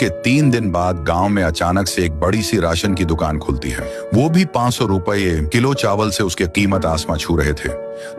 उसके 3 दिन बाद गांव में अचानक से एक बड़ी सी राशन की दुकान खुलती है। वो भी 500 रुपये किलो चावल से उसकी कीमत आसमां छू रहे थे।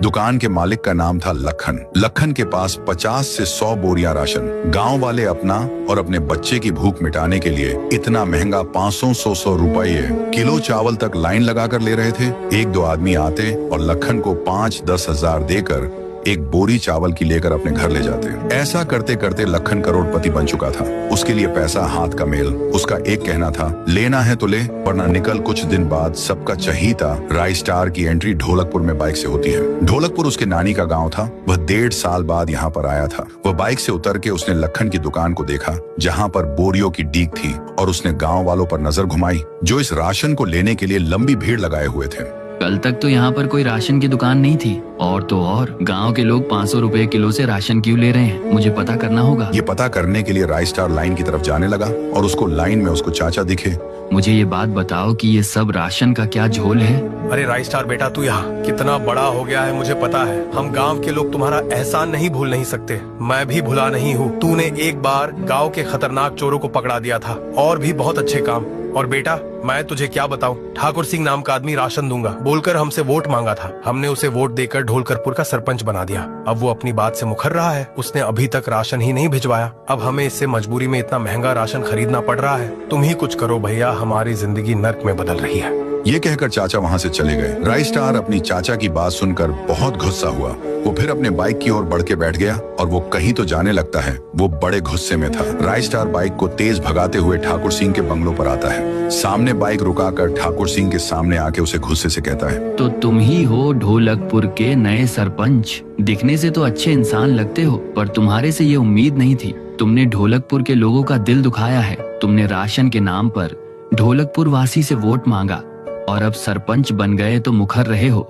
दुकान के मालिक का नाम था लखन। लखन के पास 50 से 100 बोरियां राशन। गांव वाले अपना और अपने बच्चे की भूख मिटाने के लिए इतना महंगा 500-100 रुपये किलो चावल तक लाइन लगाकर ले रहे थे। 1-2 आदमी आते और लखन को 5-10 हजार देकर एक बोरी चावल की लेकर अपने घर ले जाते। ऐसा करते करते लखन करोड़पति बन चुका था। उसके लिए पैसा हाथ का मेल। उसका एक कहना था, लेना है तो ले, वरना निकल। कुछ दिन बाद सबका चहीता राई स्टार की एंट्री ढोलकपुर में बाइक से होती है। ढोलकपुर उसके नानी का गांव था। वह 1.5 साल बाद यहाँ पर आया था। वह बाइक से उतर के उसने लखन की दुकान को देखा, जहाँ पर बोरियों की डीक थी, और उसने गाँव वालों पर नजर घुमाई, जो इस राशन को लेने के लिए लंबी भीड़ लगाए हुए थे। कल तक तो यहाँ पर कोई राशन की दुकान नहीं थी, और तो और गांव के लोग 500 रुपए किलो से राशन क्यों ले रहे हैं? मुझे पता करना होगा। ये पता करने के लिए राई स्टार लाइन की तरफ जाने लगा और उसको लाइन में उसको चाचा दिखे। मुझे ये बात बताओ कि ये सब राशन का क्या झोल है? अरे राई स्टार बेटा, तू यहाँ कितना बड़ा हो गया है मुझे पता है। हम गांव के लोग तुम्हारा एहसान नहीं भूल नहीं सकते। मैं भी भुला नहीं हूँ। तूने एक बार गांव के खतरनाक चोरों को पकड़ा दिया था, और भी बहुत अच्छे काम। और बेटा, मैं तुझे क्या बताऊं, ठाकुर सिंह नाम का आदमी राशन दूंगा बोलकर हमसे वोट मांगा था। हमने उसे वोट देकर ढोलकपुर का सरपंच बना दिया। अब वो अपनी बात से मुकर रहा है। उसने अभी तक राशन ही नहीं भिजवाया। अब हमें इससे मजबूरी में इतना महंगा राशन खरीदना पड़ रहा है। तुम ही कुछ करो भैया, हमारी जिंदगी नर्क में बदल रही है। ये कहकर चाचा वहाँ से चले गए। राई स्टार अपनी चाचा की बात सुनकर बहुत गुस्सा हुआ। वो फिर अपने बाइक की ओर बढ़ के बैठ गया और वो कहीं तो जाने लगता है। वो बड़े गुस्से में था। राई स्टार बाइक को तेज भगाते हुए ठाकुर सिंह के बंगलों पर आता है। सामने बाइक रुकाकर ठाकुर सिंह के सामने आके उसे गुस्से से कहता है, तो तुम ही हो ढोलकपुर के नए सरपंच। दिखने से तो अच्छे इंसान लगते हो, पर तुम्हारे से ये उम्मीद नहीं थी। तुमने ढोलकपुर के लोगों का दिल दुखाया है। तुमने राशन के नाम पर ढोलकपुर वासी से वोट मांगा और अब सरपंच बन गए तो मुखर रहे हो।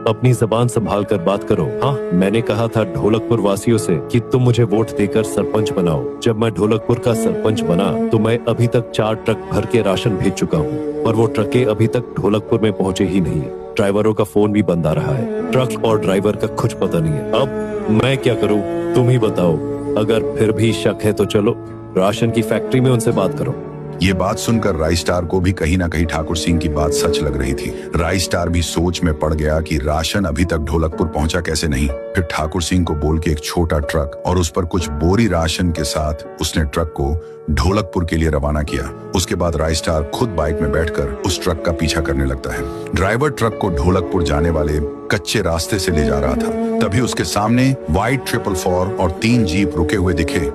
अपनी जबान संभाल कर बात करो। हाँ, मैंने कहा था ढोलकपुर वासियों से कि तुम मुझे वोट देकर सरपंच बनाओ। जब मैं ढोलकपुर का सरपंच बना तो मैं अभी तक 4 ट्रक भर के राशन भेज चुका हूँ, पर वो ट्रकें अभी तक ढोलकपुर में पहुँचे ही नहीं। ड्राइवरों का फोन भी बंद आ रहा है। ट्रक और ड्राइवर का कुछ पता नहीं है। अब मैं क्या करूँ, तुम ही बताओ। अगर फिर भी शक है तो चलो राशन की फैक्ट्री में उनसे बात करो। ये बात सुनकर राई स्टार को भी कहीं ना कहीं ठाकुर सिंह की बात सच लग रही थी। राई स्टार भी सोच में पड़ गया कि राशन अभी तक ढोलकपुर पहुंचा कैसे नहीं। फिर ठाकुर सिंह को बोल के एक छोटा ट्रक और उस पर कुछ बोरी राशन के साथ उसने ट्रक को ढोलकपुर के लिए रवाना किया। उसके बाद राई स्टार खुद बाइक में बैठकर उस ट्रक का पीछा करने लगता है। ड्राइवर ट्रक को ढोलकपुर जाने वाले कच्चे रास्ते से ले जा रहा था। तभी उसके सामने व्हाइट 444 और 3 जीप रुके हुए दिखे।